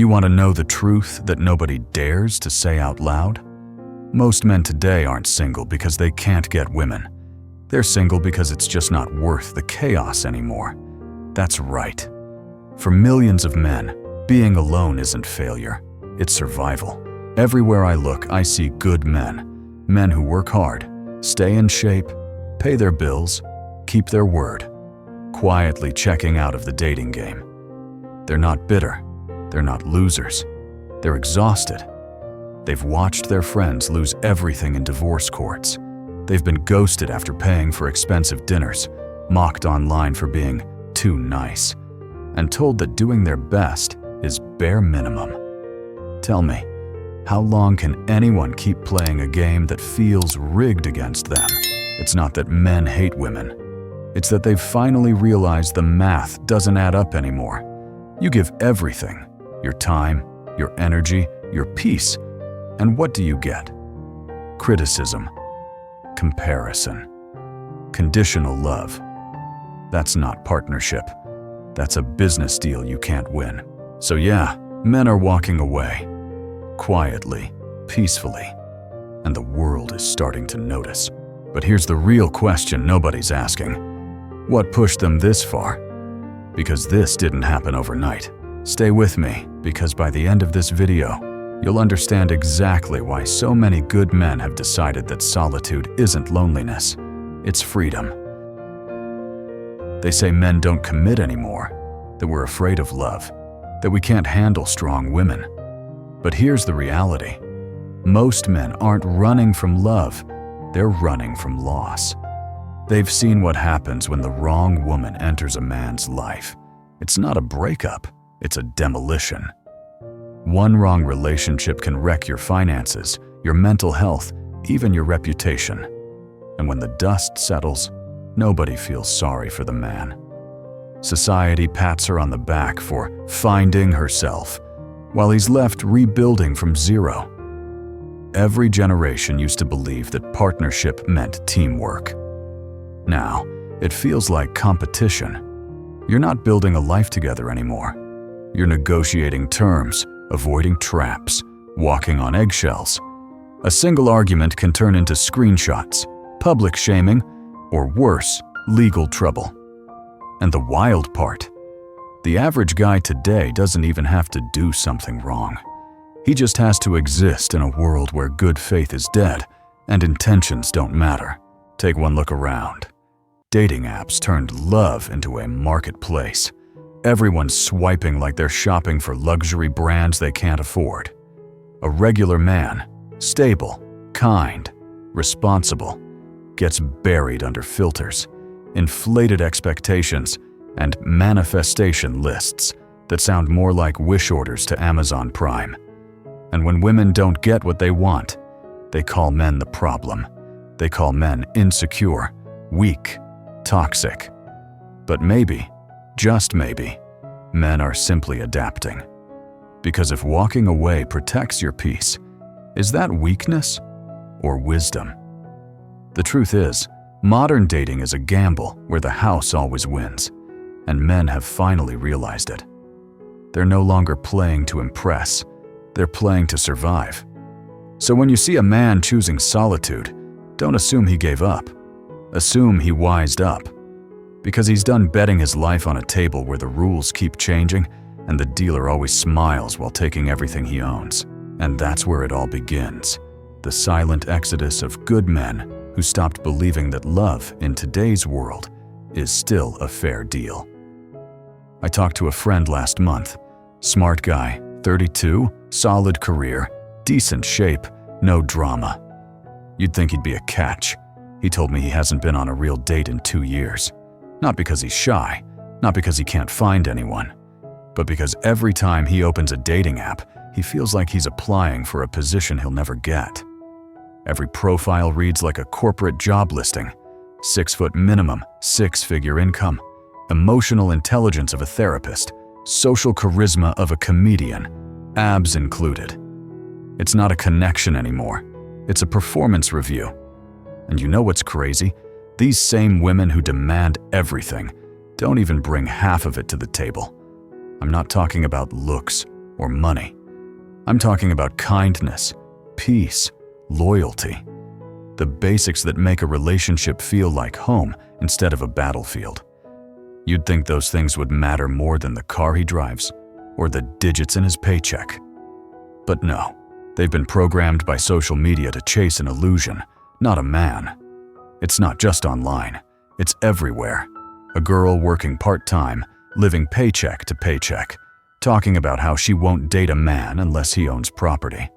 You want to know the truth that nobody dares to say out loud? Most men today aren't single because they can't get women. They're single because it's just not worth the chaos anymore. That's right. For millions of men, being alone isn't failure, it's survival. Everywhere I look, I see good men. Men who work hard, stay in shape, pay their bills, keep their word, quietly checking out of the dating game. They're not bitter. They're not losers. They're exhausted. They've watched their friends lose everything in divorce courts. They've been ghosted after paying for expensive dinners, mocked online for being too nice, and told that doing their best is bare minimum. Tell me, how long can anyone keep playing a game that feels rigged against them? It's not that men hate women. It's that they've finally realized the math doesn't add up anymore. You give everything, your time, your energy, your peace, and what do you get? Criticism, comparison, conditional love. That's not partnership. That's a business deal you can't win. So yeah, men are walking away, quietly, peacefully, and the world is starting to notice. But here's the real question nobody's asking. What pushed them this far? Because this didn't happen overnight. Stay with me, because by the end of this video, you'll understand exactly why so many good men have decided that solitude isn't loneliness, it's freedom. They say men don't commit anymore, that we're afraid of love, that we can't handle strong women. But here's the reality. Most men aren't running from love, they're running from loss. They've seen what happens when the wrong woman enters a man's life. It's not a breakup, it's a demolition. One wrong relationship can wreck your finances, your mental health, even your reputation. And when the dust settles, nobody feels sorry for the man. Society pats her on the back for finding herself, while he's left rebuilding from zero. Every generation used to believe that partnership meant teamwork. Now, it feels like competition. You're not building a life together anymore. You're negotiating terms, avoiding traps, walking on eggshells. A single argument can turn into screenshots, public shaming, or worse, legal trouble. And the wild part, the average guy today doesn't even have to do something wrong. He just has to exist in a world where good faith is dead and intentions don't matter. Take one look around. Dating apps turned love into a marketplace. Everyone's swiping like they're shopping for luxury brands they can't afford. A regular man, stable, kind, responsible, gets buried under filters, inflated expectations, and manifestation lists that sound more like wish orders to Amazon Prime. And when women don't get what they want, they call men the problem. They call men insecure, weak, toxic. But maybe, just maybe, men are simply adapting. Because if walking away protects your peace, is that weakness or wisdom? The truth is, modern dating is a gamble where the house always wins, and men have finally realized it. They're no longer playing to impress, they're playing to survive. So when you see a man choosing solitude, don't assume he gave up. Assume he wised up. Because he's done betting his life on a table where the rules keep changing and the dealer always smiles while taking everything he owns. And that's where it all begins. The silent exodus of good men who stopped believing that love in today's world is still a fair deal. I talked to a friend last month. Smart guy, 32, solid career, decent shape, no drama. You'd think he'd be a catch. He told me he hasn't been on a real date in 2 years. Not because he's shy, not because he can't find anyone, but because every time he opens a dating app, he feels like he's applying for a position he'll never get. Every profile reads like a corporate job listing. 6 foot minimum, 6-figure income, emotional intelligence of a therapist, social charisma of a comedian, abs included. It's not a connection anymore. It's a performance review. And you know what's crazy? These same women who demand everything don't even bring half of it to the table. I'm not talking about looks or money. I'm talking about kindness, peace, loyalty. The basics that make a relationship feel like home instead of a battlefield. You'd think those things would matter more than the car he drives or the digits in his paycheck. But no, they've been programmed by social media to chase an illusion, not a man. It's not just online, it's everywhere. A girl working part-time, living paycheck to paycheck, talking about how she won't date a man unless he owns property.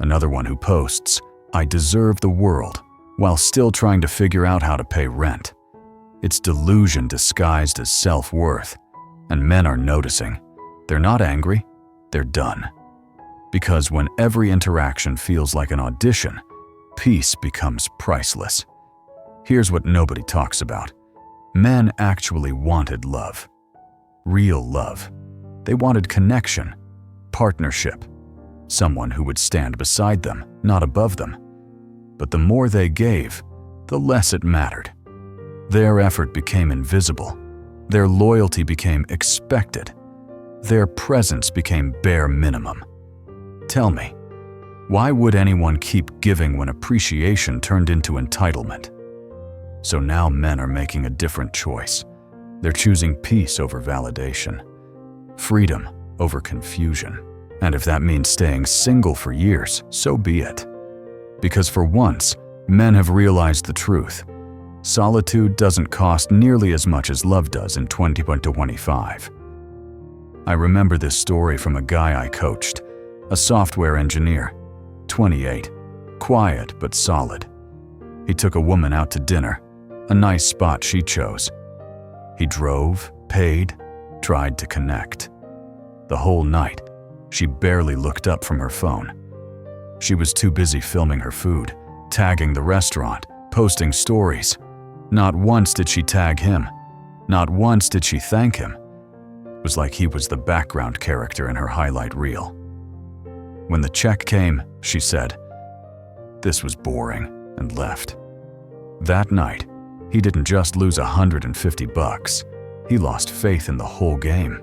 Another one who posts, "I deserve the world," while still trying to figure out how to pay rent. It's delusion disguised as self-worth, and men are noticing. They're not angry, they're done. Because when every interaction feels like an audition, peace becomes priceless. Here's what nobody talks about. Men actually wanted love. Real love. They wanted connection, partnership, someone who would stand beside them, not above them. But the more they gave, the less it mattered. Their effort became invisible. Their loyalty became expected. Their presence became bare minimum. Tell me, why would anyone keep giving when appreciation turned into entitlement? So now men are making a different choice. They're choosing peace over validation, freedom over confusion. And if that means staying single for years, so be it. Because for once, men have realized the truth. Solitude doesn't cost nearly as much as love does in 2025. I remember this story from a guy I coached, a software engineer, 28, quiet but solid. He took a woman out to dinner, a nice spot she chose. He drove, paid, tried to connect. The whole night, she barely looked up from her phone. She was too busy filming her food, tagging the restaurant, posting stories. Not once did she tag him. Not once did she thank him. It was like he was the background character in her highlight reel. When the check came, she said, "This was boring," and left. That night, he didn't just lose $150, he lost faith in the whole game.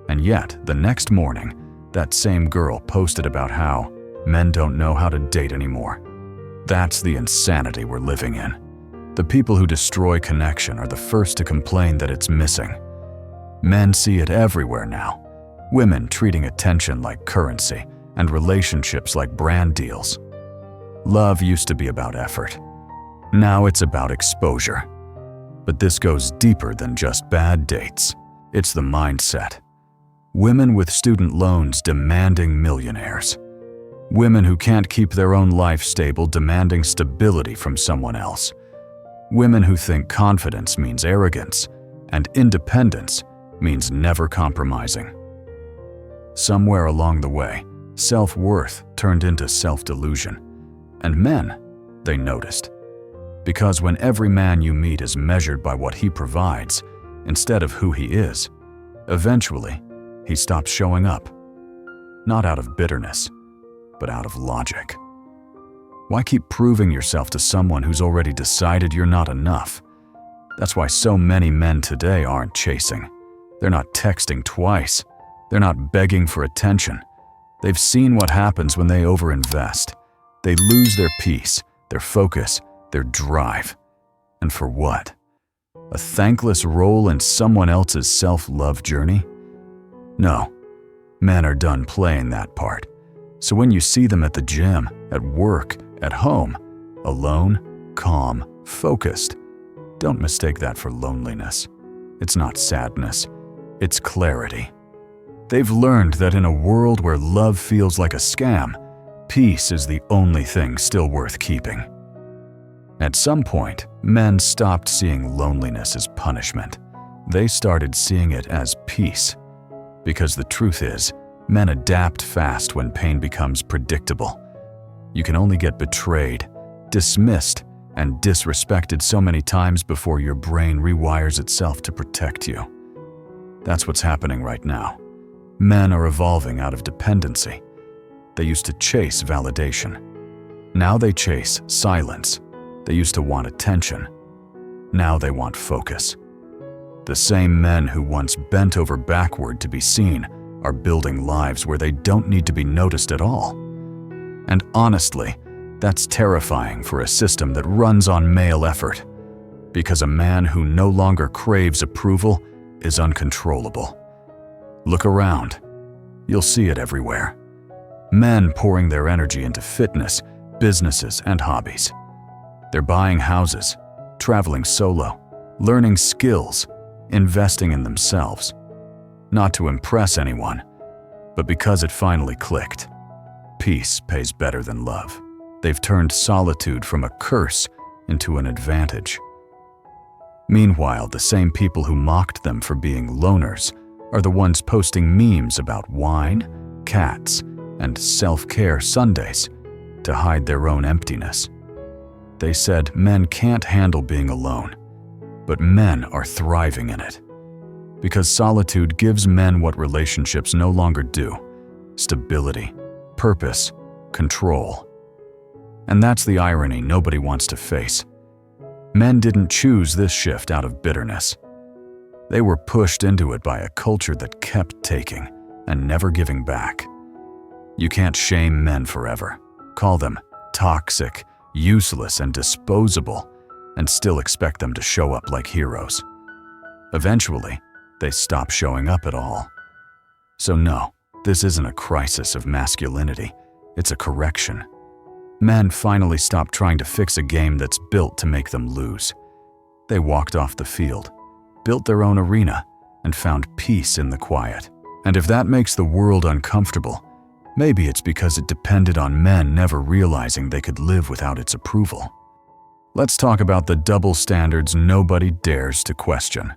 And yet, the next morning, that same girl posted about how men don't know how to date anymore. That's the insanity we're living in. The people who destroy connection are the first to complain that it's missing. Men see it everywhere now. Women treating attention like currency and relationships like brand deals. Love used to be about effort. Now it's about exposure. But this goes deeper than just bad dates. It's the mindset. Women with student loans demanding millionaires. Women who can't keep their own life stable demanding stability from someone else. Women who think confidence means arrogance and independence means never compromising. Somewhere along the way, self-worth turned into self-delusion. And men, they noticed. Because when every man you meet is measured by what he provides instead of who he is, eventually, he stops showing up. Not out of bitterness, but out of logic. Why keep proving yourself to someone who's already decided you're not enough? That's why so many men today aren't chasing. They're not texting twice. They're not begging for attention. They've seen what happens when they overinvest. They lose their peace, their focus, their drive. And for what? A thankless role in someone else's self-love journey? No, men are done playing that part. So when you see them at the gym, at work, at home, alone, calm, focused, don't mistake that for loneliness. It's not sadness, it's clarity. They've learned that in a world where love feels like a scam, peace is the only thing still worth keeping. At some point, men stopped seeing loneliness as punishment. They started seeing it as peace. Because the truth is, men adapt fast when pain becomes predictable. You can only get betrayed, dismissed, and disrespected so many times before your brain rewires itself to protect you. That's what's happening right now. Men are evolving out of dependency. They used to chase validation. Now they chase silence. They used to want attention. Now they want focus. The same men who once bent over backward to be seen are building lives where they don't need to be noticed at all. And honestly, that's terrifying for a system that runs on male effort, because a man who no longer craves approval is uncontrollable. Look around. You'll see it everywhere. Men pouring their energy into fitness, businesses, and hobbies. They're buying houses, traveling solo, learning skills, investing in themselves. Not to impress anyone, but because it finally clicked. Peace pays better than love. They've turned solitude from a curse into an advantage. Meanwhile, the same people who mocked them for being loners are the ones posting memes about wine, cats, and self-care Sundays to hide their own emptiness. They said men can't handle being alone, but men are thriving in it. Because solitude gives men what relationships no longer do: stability, purpose, control. And that's the irony nobody wants to face. Men didn't choose this shift out of bitterness. They were pushed into it by a culture that kept taking and never giving back. You can't shame men forever, call them toxic, useless, and disposable, and still expect them to show up like heroes. Eventually, they stop showing up at all. So no, this isn't a crisis of masculinity, it's a correction. Men finally stopped trying to fix a game that's built to make them lose. They walked off the field, built their own arena, and found peace in the quiet. And if that makes the world uncomfortable, maybe it's because it depended on men never realizing they could live without its approval. Let's talk about the double standards nobody dares to question.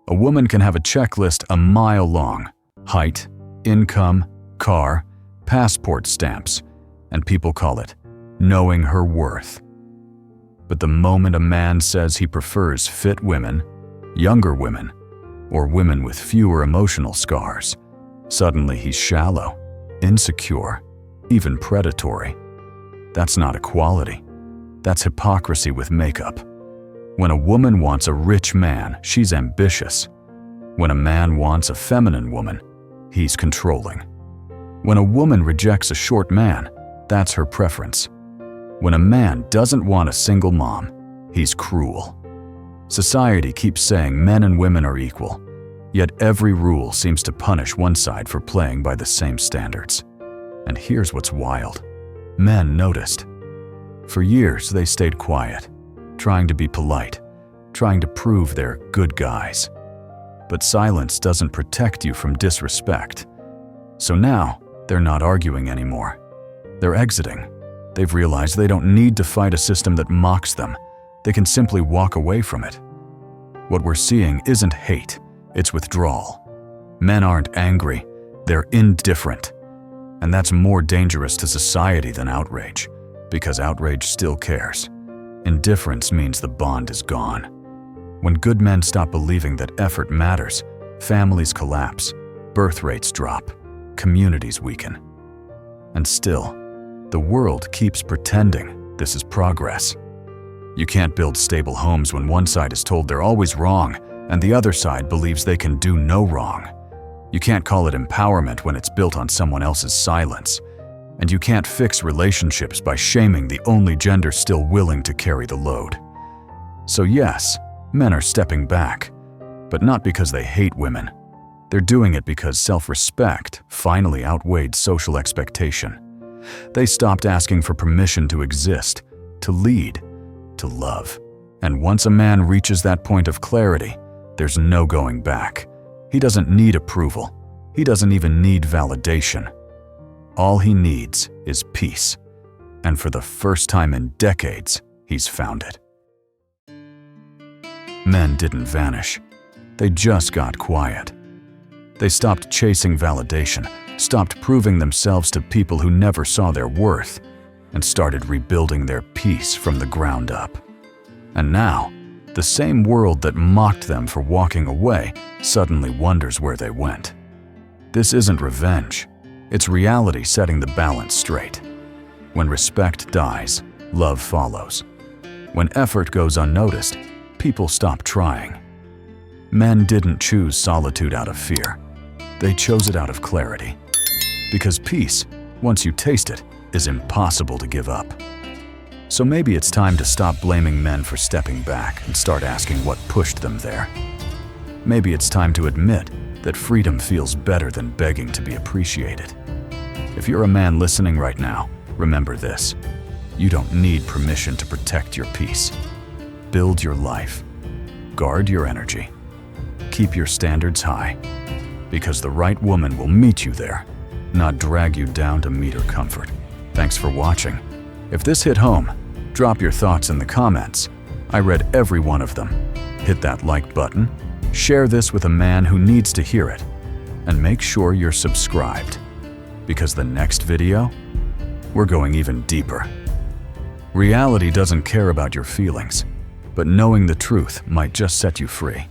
A woman can have a checklist a mile long: height, income, car, passport stamps, and people call it knowing her worth. But the moment a man says he prefers fit women, younger women, or women with fewer emotional scars, suddenly he's shallow, insecure, even predatory. That's not equality. That's hypocrisy with makeup. When a woman wants a rich man, she's ambitious. When a man wants a feminine woman, he's controlling. When a woman rejects a short man, that's her preference. When a man doesn't want a single mom, he's cruel. Society keeps saying men and women are equal, yet every rule seems to punish one side for playing by the same standards. And here's what's wild. Men noticed. For years, they stayed quiet, trying to be polite, trying to prove they're good guys. But silence doesn't protect you from disrespect. So now, they're not arguing anymore. They're exiting. They've realized they don't need to fight a system that mocks them. They can simply walk away from it. What we're seeing isn't hate, it's withdrawal. Men aren't angry, they're indifferent. And that's more dangerous to society than outrage, because outrage still cares. Indifference means the bond is gone. When good men stop believing that effort matters, families collapse, birth rates drop, communities weaken. And still, the world keeps pretending this is progress. You can't build stable homes when one side is told they're always wrong and the other side believes they can do no wrong. You can't call it empowerment when it's built on someone else's silence. And you can't fix relationships by shaming the only gender still willing to carry the load. So yes, men are stepping back, but not because they hate women. They're doing it because self-respect finally outweighed social expectation. They stopped asking for permission to exist, to lead, to love. And once a man reaches that point of clarity, there's no going back. He doesn't need approval. He doesn't even need validation. All he needs is peace. And for the first time in decades, he's found it. Men didn't vanish. They just got quiet. They stopped chasing validation, stopped proving themselves to people who never saw their worth, and started rebuilding their peace from the ground up. And now, the same world that mocked them for walking away suddenly wonders where they went. This isn't revenge. It's reality setting the balance straight. When respect dies, love follows. When effort goes unnoticed, people stop trying. Men didn't choose solitude out of fear. They chose it out of clarity. Because peace, once you taste it, is impossible to give up. So maybe it's time to stop blaming men for stepping back and start asking what pushed them there. Maybe it's time to admit that freedom feels better than begging to be appreciated. If you're a man listening right now, remember this: you don't need permission to protect your peace. Build your life. Guard your energy. Keep your standards high, because the right woman will meet you there, not drag you down to meet her comfort. Thanks for watching. If this hit home, drop your thoughts in the comments. I read every one of them. Hit that like button, share this with a man who needs to hear it, and make sure you're subscribed, because the next video, we're going even deeper. Reality doesn't care about your feelings, but knowing the truth might just set you free.